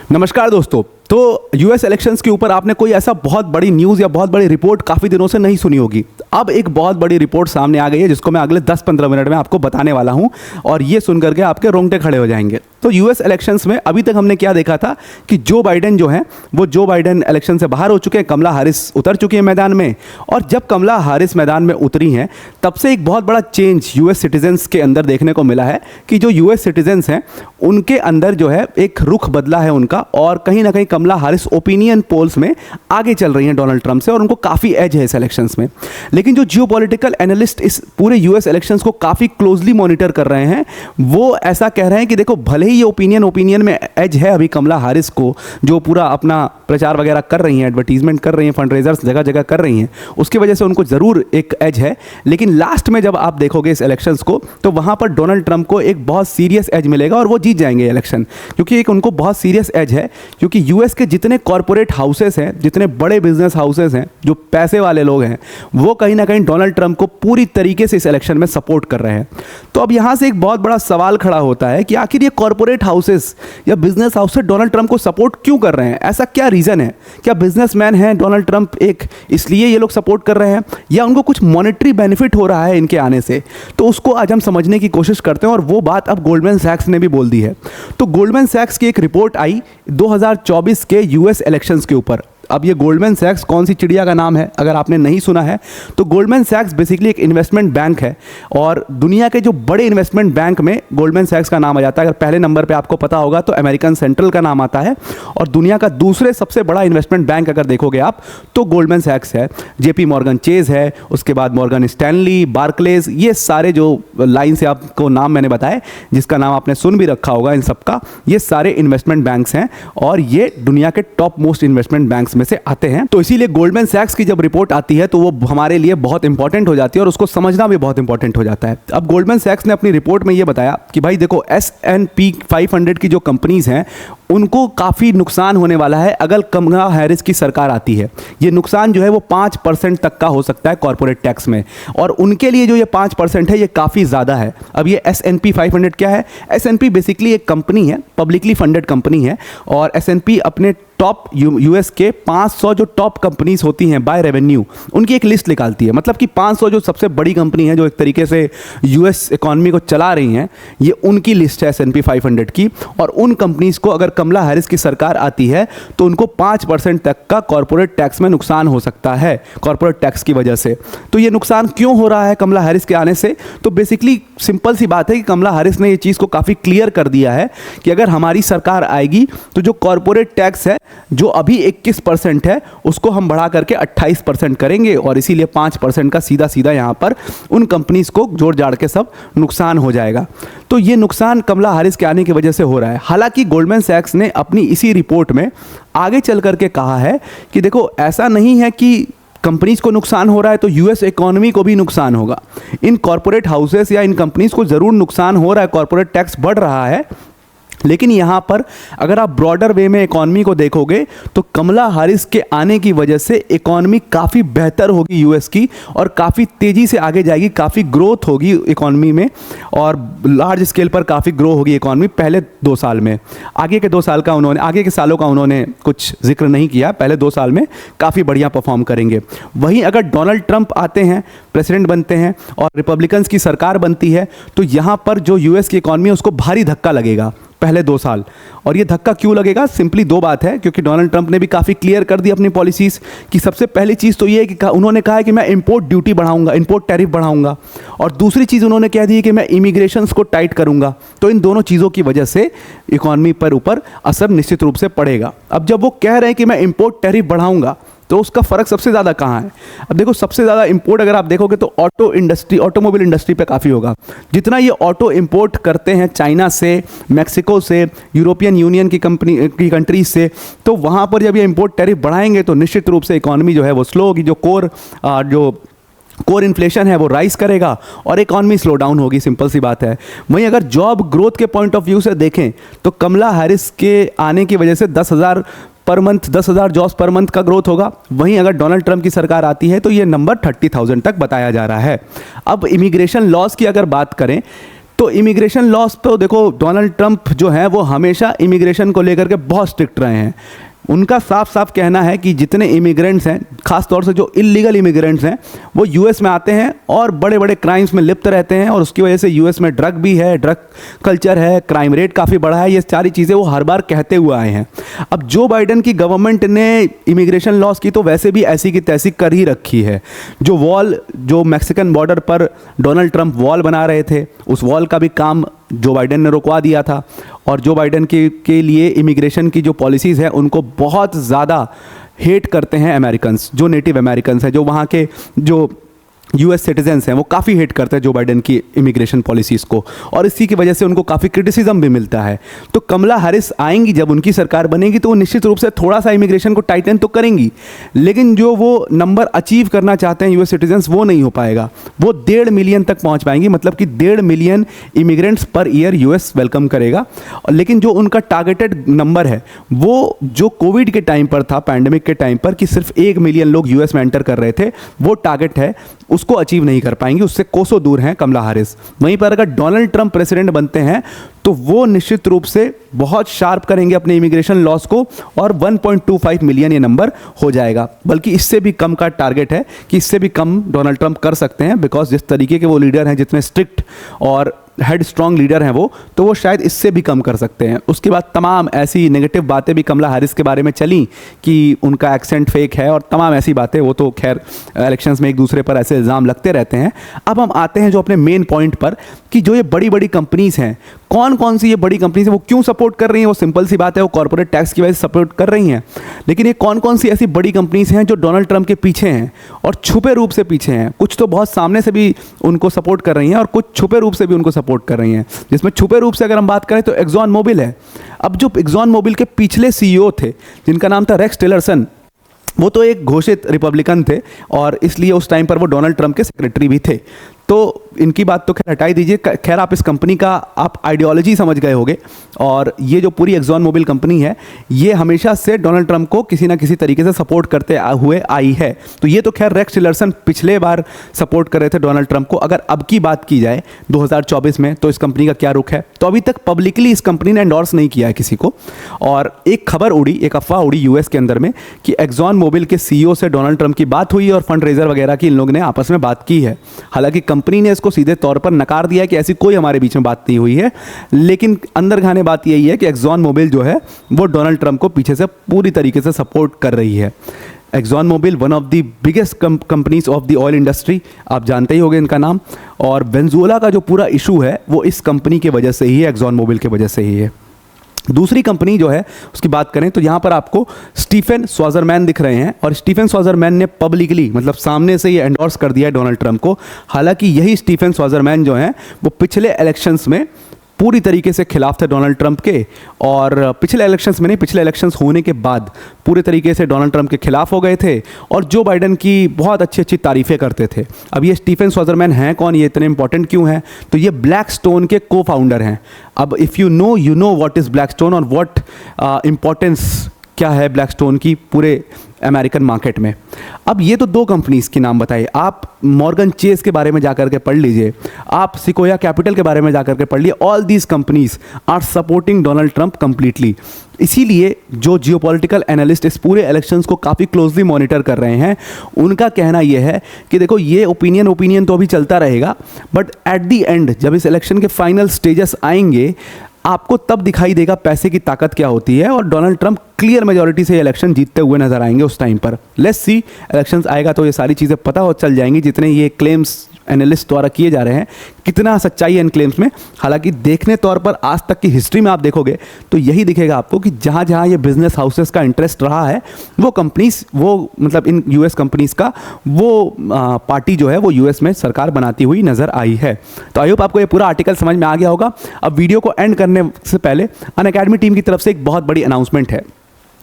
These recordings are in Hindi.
नमस्कार दोस्तों। तो यूएस इलेक्शंस के ऊपर आपने कोई ऐसा बहुत बड़ी न्यूज़ या बहुत बड़ी रिपोर्ट काफ़ी दिनों से नहीं सुनी होगी। अब एक बहुत बड़ी रिपोर्ट सामने आ गई है जिसको मैं अगले 10-15 मिनट में आपको बताने वाला हूं और ये सुन करके आपके रोंगटे खड़े हो जाएंगे। तो यूएस इलेक्शंस में अभी तक हमने क्या देखा था कि जो बाइडेन जो हैं वो जो बाइडेन इलेक्शन से बाहर हो चुके हैं, कमला हैरिस उतर चुकी है मैदान में। और जब कमला हैरिस मैदान में उतरी हैं तब से एक बहुत बड़ा चेंज यूएस सिटीजन्स के अंदर देखने को मिला है कि जो यूएस सिटीजन्स हैं उनके अंदर जो है एक रुख बदला है उनका, और कहीं ना कहीं कमला हैरिस ओपिनियन पोल्स में आगे चल रही हैं डोनाल्ड ट्रंप से और उनको काफ़ी एज है इस इलेक्शंस में। लेकिन जो जियोपॉलिटिकल एनालिस्ट इस पूरे यूएस इलेक्शंस को काफ़ी क्लोजली मॉनिटर कर रहे हैं वो ऐसा कह रहे हैं कि देखो, भले ही ये ओपिनियन में एज है अभी कमला हैरिस को, जो पूरा अपना प्रचार वगैरह कर रही हैं, एडवर्टीजमेंट कर रही हैं, फंड रेजर्स जगह जगह कर रही हैं, उसकी वजह से उनको ज़रूर एक एज है। लेकिन लास्ट में जब आप देखोगे इस इलेक्शंस को तो वहाँ पर डोनाल्ड ट्रंप को एक बहुत सीरियस एज मिलेगा और वो जीत जाएंगे इलेक्शन, क्योंकि एक उनको बहुत सीरियस एज है। क्योंकि यूएस के जितने कॉरपोरेट हाउसेस हैं, जितने बड़े बिजनेस हाउसेस हैं, जो पैसे वाले लोग हैं, वो कहीं ना कहीं डोनाल्ड ट्रंप को पूरी तरीके से इस इलेक्शन में सपोर्ट कर रहे हैं। तो अब यहाँ से एक बहुत बड़ा सवाल खड़ा होता है कि आखिर ये कॉरपोरेट हाउसेस या बिजनेस हाउसेस डोनाल्ड ट्रंप को सपोर्ट क्यों कर रहे हैं? ऐसा क्या रीज़न है? क्या बिजनेसमैन हैं डोनाल्ड ट्रंप एक, इसलिए ये लोग सपोर्ट कर रहे हैं, या उनको कुछ मॉनेटरी बेनिफिट हो रहा है इनके आने से? तो उसको आज हम समझने की कोशिश करते हैं और वो बात अब गोल्डमैन सैक्स ने भी बोल दी है। तो गोल्डमैन सैक्स की एक रिपोर्ट आई 2024 के यूएस इलेक्शंस के ऊपर। अब ये गोल्डमैन सैक्स कौन सी चिड़िया का नाम है अगर आपने नहीं सुना है तो गोल्डमैन सैक्स बेसिकली एक इन्वेस्टमेंट बैंक है और दुनिया के जो बड़े इन्वेस्टमेंट बैंक में गोल्डमैन सैक्स का नाम आ जाता है। अगर पहले नंबर पे आपको पता होगा तो अमेरिकन सेंट्रल का नाम आता है, और दुनिया का दूसरे सबसे बड़ा इन्वेस्टमेंट बैंक अगर देखोगे आप तो गोल्डमैन सैक्स है। जेपी मॉर्गन चेज है, उसके बाद मॉर्गन स्टैनली, बार्कलेज, ये सारे जो लाइन से आपको नाम मैंने बताए, जिसका नाम आपने सुन भी रखा होगा इन सबका, ये सारे इन्वेस्टमेंट बैंक्स हैं और ये दुनिया के टॉप मोस्ट इन्वेस्टमेंट बैंक्स में से आते हैं। तो इसीलिए गोल्डमैन सैक्स की जब रिपोर्ट आती है तो वो हमारे लिए बहुत इंपॉर्टेंट हो जाती है और उसको समझना भी बहुत इंपॉर्टेंट हो जाता है। अब गोल्डमैन सैक्स ने अपनी रिपोर्ट में ये बताया कि भाई देखो, S&P 500 की जो कंपनीज हैं उनको काफ़ी नुकसान होने वाला है अगर कमला हैरिस की सरकार आती है। ये नुकसान जो है वो 5% तक का हो सकता है कॉर्पोरेट टैक्स में, और उनके लिए जो ये 5% है ये काफ़ी ज़्यादा है। अब ये S&P 500 क्या है? S&P बेसिकली एक कंपनी है, पब्लिकली फंडेड कंपनी है, और S&P अपने टॉप यूएस के 500 जो टॉप कंपनीज होती हैं बाय रेवेन्यू, उनकी एक लिस्ट निकालती है। मतलब कि 500 जो सबसे बड़ी कंपनी है जो एक तरीके से यूएस इकॉनमी को चला रही हैं, ये उनकी लिस्ट है S&P 500 की। और उन कंपनीज को अगर कमला हैरिस की सरकार आती है तो उनको 5% तक का कॉर्पोरेट टैक्स में नुकसान हो सकता है कॉर्पोरेट टैक्स की वजह से। तो ये नुकसान क्यों हो रहा है कमला हैरिस के आने से? तो बेसिकली सिंपल सी बात है कि कमला हैरिस ने ये चीज़ को काफ़ी क्लियर कर दिया है कि अगर हमारी सरकार आएगी तो जो कॉर्पोरेट टैक्स है जो अभी 21% है उसको हम बढ़ा करके 28% करेंगे, और इसीलिए 5% का सीधा सीधा यहाँ पर उन कंपनीज को जोड़ जाड़ के सब नुकसान हो जाएगा। तो ये नुकसान कमला हैरिस के आने की वजह से हो रहा है। हालांकि गोल्डमैन सैक्स ने अपनी इसी रिपोर्ट में आगे चल करके कहा है कि देखो, ऐसा नहीं है कि कंपनीज को नुकसान हो रहा है तो यूएस इकोनॉमी को भी नुकसान होगा। इन कॉर्पोरेट हाउसेस या इन कंपनीज को ज़रूर नुकसान हो रहा है, कॉर्पोरेट टैक्स बढ़ रहा है, लेकिन यहाँ पर अगर आप ब्रॉडर वे में इकॉनमी को देखोगे तो कमला हैरिस के आने की वजह से इकॉनमी काफ़ी बेहतर होगी यूएस की, और काफ़ी तेज़ी से आगे जाएगी, काफ़ी ग्रोथ होगी इकॉनमी में, और लार्ज स्केल पर काफ़ी ग्रो होगी इकॉनमी पहले 2 साल में। आगे के 2 साल का उन्होंने, आगे के सालों का उन्होंने कुछ जिक्र नहीं किया, पहले 2 साल में काफ़ी बढ़िया परफॉर्म करेंगे। वहीं अगर डोनाल्ड ट्रंप आते हैं, प्रेसिडेंट बनते हैं और रिपब्लिकन्स की सरकार बनती है तो यहाँ पर जो यूएस की इकॉनमी है उसको भारी धक्का लगेगा पहले 2 साल। और ये धक्का क्यों लगेगा? सिंपली 2 बात है, क्योंकि डोनाल्ड ट्रंप ने भी काफ़ी क्लियर कर दी अपनी पॉलिसीज़ कि सबसे पहली चीज़ तो ये है कि उन्होंने कहा है कि मैं इंपोर्ट ड्यूटी बढ़ाऊंगा, इंपोर्ट टैरिफ बढ़ाऊंगा, और दूसरी चीज़ उन्होंने कह दी है कि मैं इमिग्रेशंस को टाइट करूंगा। तो इन दोनों चीज़ों की वजह से इकॉनमी पर ऊपर असर निश्चित रूप से पड़ेगा। अब जब वो कह रहे हैं कि मैं इंपोर्ट टैरिफ बढ़ाऊंगा तो उसका फ़र्क सबसे ज़्यादा कहाँ है? अब देखो, सबसे ज़्यादा इंपोर्ट अगर आप देखोगे तो ऑटो इंडस्ट्री, ऑटोमोबाइल इंडस्ट्री पे काफ़ी होगा। जितना ये ऑटो इंपोर्ट करते हैं चाइना से, मैक्सिको से, यूरोपियन यूनियन की कंट्रीज से, तो वहाँ पर जब ये इंपोर्ट टैरिफ बढ़ाएंगे तो निश्चित रूप से इकॉनमी जो है वो स्लो होगी। जो कोर इन्फ्लेशन है वो राइज करेगा और इकॉनमी स्लो डाउन होगी, सिंपल सी बात है। वहीं अगर जॉब ग्रोथ के पॉइंट ऑफ व्यू से देखें तो कमला हैरिस के आने की वजह से 10,000 जॉब्स पर मंथ का ग्रोथ होगा। वहीं अगर डोनाल्ड ट्रंप की सरकार आती है तो ये नंबर 30,000 तक बताया जा रहा है। अब इमिग्रेशन लॉस की अगर बात करें तो इमिग्रेशन लॉस तो देखो, डोनाल्ड ट्रंप जो है वो हमेशा इमिग्रेशन को लेकर के बहुत स्ट्रिक्ट रहे हैं। उनका साफ साफ कहना है कि जितने इमिग्रेंट्स हैं, खास तौर से जो इलीगल इमिग्रेंट्स हैं, वो यूएस में आते हैं और बड़े बड़े क्राइम्स में लिप्त रहते हैं, और उसकी वजह से यूएस में ड्रग भी है, ड्रग कल्चर है, क्राइम रेट काफ़ी बढ़ा है। ये सारी चीज़ें वो हर बार कहते हुए आए हैं। अब जो बाइडन की गवर्नमेंट ने इमिग्रेशन लॉस की तो वैसे भी ऐसी की तैसी कर ही रखी है। जो वॉल, जो मैक्सिकन बॉर्डर पर डोनाल्ड ट्रंप वॉल बना रहे थे, उस वॉल का भी काम जो बाइडन ने रुकवा दिया था। और जो बाइडन के लिए इमिग्रेशन की जो पॉलिसीज़ है उनको बहुत ज़्यादा हेट करते हैं अमेरिकन्स, जो नेटिव अमेरिकन्स हैं, जो वहाँ के जो यूएस सिटीजन्स हैं, वो काफ़ी हेट करते हैं जो बाइडन की इमिग्रेशन पॉलिसीज़ को, और इसी की वजह से उनको काफ़ी क्रिटिसिज्म भी मिलता है। तो कमला हैरिस आएंगी, जब उनकी सरकार बनेगी तो वो निश्चित रूप से थोड़ा सा इमिग्रेशन को टाइटन तो करेंगी, लेकिन जो वो नंबर अचीव करना चाहते हैं यूएस सिटीजन्स, वो नहीं हो पाएगा। वो 1.5 मिलियन तक पहुंच पाएंगी, मतलब कि 1.5 million immigrants per year US welcome करेगा। लेकिन जो उनका टारगेटेड नंबर है, वो जो कोविड के टाइम पर था, पैंडेमिक के टाइम पर, कि सिर्फ 1 मिलियन लोग यूएस में एंटर कर रहे थे, वो टारगेट है, उसको अचीव नहीं कर पाएंगे। उससे कोसों दूर हैं कमला हैरिस। वहीं पर अगर डोनाल्ड ट्रंप प्रेसिडेंट बनते हैं तो वो निश्चित रूप से बहुत शार्प करेंगे अपने इमिग्रेशन लॉस को, और 1.25 मिलियन ये नंबर हो जाएगा। बल्कि इससे भी कम का टारगेट है कि इससे भी कम डोनाल्ड ट्रंप कर सकते हैं, बिकॉज जिस तरीके के वो लीडर हैं, जितने स्ट्रिक्ट और हेड स्ट्रॉन्ग लीडर हैं वो, तो वो शायद इससे भी कम कर सकते हैं। उसके बाद तमाम ऐसी नेगेटिव बातें भी कमला हैरिस के बारे में चली कि उनका एक्सेंट फेक है और तमाम ऐसी बातें, वो तो खैर इलेक्शंस में एक दूसरे पर ऐसे इल्ज़ाम लगते रहते हैं। अब हम आते हैं जो अपने मेन पॉइंट पर, कि जो ये बड़ी बड़ी कंपनीज़ हैं, कौन कौन सी ये बड़ी कंपनीज़ हैं, वो क्यों सपोर्ट कर रही हैं। वो सिंपल सी बात है, वो कॉर्पोरेट टैक्स की वजह से सपोर्ट कर रही हैं। लेकिन ये कौन कौन सी ऐसी बड़ी कंपनीज़ हैं जो डोनाल्ड ट्रंप के पीछे हैं और छुपे रूप से पीछे हैं। कुछ तो बहुत सामने से भी उनको सपोर्ट कर रही हैं और कुछ छुपे रूप से भी उनको सपोर्ट कर रही हैं। जिसमें छुपे रूप से अगर हम बात करें तो एक्सॉन मोबिल है। अब जो एक्सॉन मोबिल के पिछले सीईओ थे, जिनका नाम था रेक्स टिलरसन, वो तो एक घोषित रिपब्लिकन थे और इसलिए उस टाइम पर वो डोनाल्ड ट्रंप के सेक्रेटरी भी थे। तो इनकी बात तो खैर हटाई दीजिए। खैर आप इस कंपनी का आप आइडियोलॉजी समझ गए होंगे, और ये जो पूरी एक्सॉन मोबिल कंपनी है, ये हमेशा से डोनाल्ड ट्रंप को किसी ना किसी तरीके से सपोर्ट करते हुए आई है। तो ये तो खैर रेक्स टिलरसन पिछले बार सपोर्ट कर रहे थे डोनाल्ड ट्रंप को। अगर अब की बात की जाए 2024 में, तो इस कंपनी का क्या रुख है, तो अभी तक पब्लिकली इस कंपनी ने एंडोर्स नहीं किया है किसी को। और एक खबर उड़ी, एक अफवाह उड़ी यूएस के अंदर में कि एक्सॉन मोबिल के सीईओ से डोनाल्ड ट्रंप की बात हुई और फंड रेजर वगैरह की इन लोगों ने आपस में बात की है। हालांकि कंपनी ने इसको सीधे तौर पर नकार दिया है कि ऐसी कोई हमारे बीच में बात नहीं हुई है, लेकिन अंदर खाने बात यही है कि एक्सॉन मोबिल जो है वो डोनाल्ड ट्रंप को पीछे से पूरी तरीके से सपोर्ट कर रही है। Exxon Mobil one of the biggest companies of the oil industry, आप जानते ही होंगे इनका नाम। और वेनेजुएला का जो पूरा इशू है वो इस कंपनी की वजह से ही है, एक्सॉन मोबिल की वजह से ही है। दूसरी कंपनी जो है उसकी बात करें तो यहाँ पर आपको स्टीफन स्वाजरमैन दिख रहे हैं, और स्टीफन स्वाजरमैन ने पब्लिकली, मतलब सामने से ये एंडोर्स कर दिया है डोनाल्ड ट्रंप को। हालांकि यही स्टीफन स्वाजरमैन जो हैं वो पिछले इलेक्शंस में पूरी तरीके से खिलाफ थे डोनाल्ड ट्रंप के, और पिछले इलेक्शंस में नहीं, पिछले इलेक्शंस होने के बाद पूरे तरीके से डोनाल्ड ट्रंप के खिलाफ हो गए थे और जो बाइडन की बहुत अच्छी अच्छी तारीफ़ें करते थे। अब ये स्टीफन स्वाजरमैन हैं कौन, ये इतने इंपॉर्टेंट क्यों हैं, तो ये ब्लैकस्टोन के को फाउंडर हैं। अब if you know what is Blackstone और व्हाट इंपॉर्टेंस क्या है ब्लैकस्टोन की पूरे अमेरिकन मार्केट में। अब ये तो 2 कंपनीज़ के नाम बताइए। आप मॉर्गन चेस के बारे में जाकर के पढ़ लीजिए, आप सिकोया कैपिटल के बारे में जाकर के पढ़ लीजिए। All these companies are supporting Donald Trump completely. इसीलिए जो जियोपॉलिटिकल एनालिस्ट इस पूरे इलेक्शंस को काफ़ी क्लोजली मॉनिटर कर रहे हैं, उनका कहना यह है कि देखो ये ओपिनियन तो अभी चलता रहेगा, बट एट दी एंड जब इस इलेक्शन के फाइनल स्टेजेस आएंगे, आपको तब दिखाई देगा पैसे की ताकत क्या होती है, और डोनाल्ड ट्रंप क्लियर मेजॉरिटी से इलेक्शन जीतते हुए नजर आएंगे उस टाइम पर। लेट्स सी, इलेक्शंस आएगा तो ये सारी चीज़ें पता हो चल जाएंगी, जितने ये क्लेम्स एनालिस्ट द्वारा किए जा रहे हैं कितना सच्चाई है इन क्लेम्स में। हालांकि देखने तौर पर आज तक की हिस्ट्री में आप देखोगे तो यही दिखेगा आपको कि जहाँ जहाँ ये बिजनेस हाउसेस का इंटरेस्ट रहा है, वो कंपनीज, वो मतलब इन यूएस कंपनीज का वो पार्टी जो है वो यूएस में सरकार बनाती हुई नजर आई है। तो आई होप आपको ये पूरा आर्टिकल समझ में आ गया होगा। अब वीडियो को एंड करने से पहले अनअकैडमी टीम की तरफ से एक बहुत बड़ी अनाउंसमेंट है।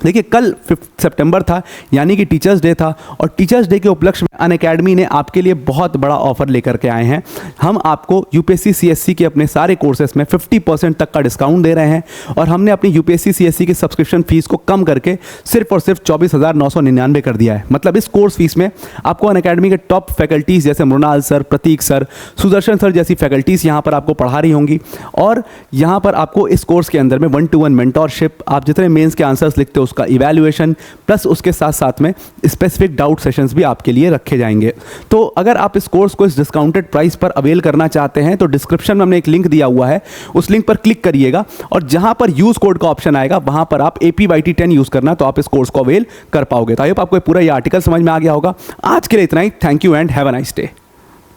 देखिए कल 5 सितंबर था, यानी कि टीचर्स डे था, और टीचर्स डे के उपलक्ष्य में अनअकैडमी ने आपके लिए बहुत बड़ा ऑफर लेकर के आए हैं। हम आपको यूपीएससी सीएससी के अपने सारे कोर्सेज में 50% तक का डिस्काउंट दे रहे हैं, और हमने अपनी यूपीएससी सीएससी की सब्सक्रिप्शन फीस को कम करके सिर्फ और सिर्फ 24,999 कर दिया है। मतलब इस कोर्स फीस में आपको अनअकैडमी के टॉप फैकल्टीज़ जैसे मृणाल सर, प्रतीक सर, सुदर्शन सर जैसी फैकल्टीज़ यहाँ पर आपको पढ़ा रही होंगी, और यहाँ पर आपको इस कोर्स के अंदर में 1-to-1 मेंटोरशिप, आप जितने मेंस के आंसर्स लिखते हो उसका इवैल्यूएशन, प्लस उसके साथ साथ में स्पेसिफिक डाउट सेशंस भी आपके लिए रखे जाएंगे। तो अगर आप इस कोर्स को इस डिस्काउंटेड प्राइस पर अवेल करना चाहते हैं तो डिस्क्रिप्शन में हमने एक लिंक दिया हुआ है, उस लिंक पर क्लिक करिएगा, और जहां पर यूज कोड का ऑप्शन आएगा वहां पर आप APYT10 यूज करना, तो आप इस कोर्स को अवेल कर पाओगे। तो आई होप आपको पूरा ये आर्टिकल समझ में आ गया होगा। आज के लिए इतना ही। Thank you and have a nice day.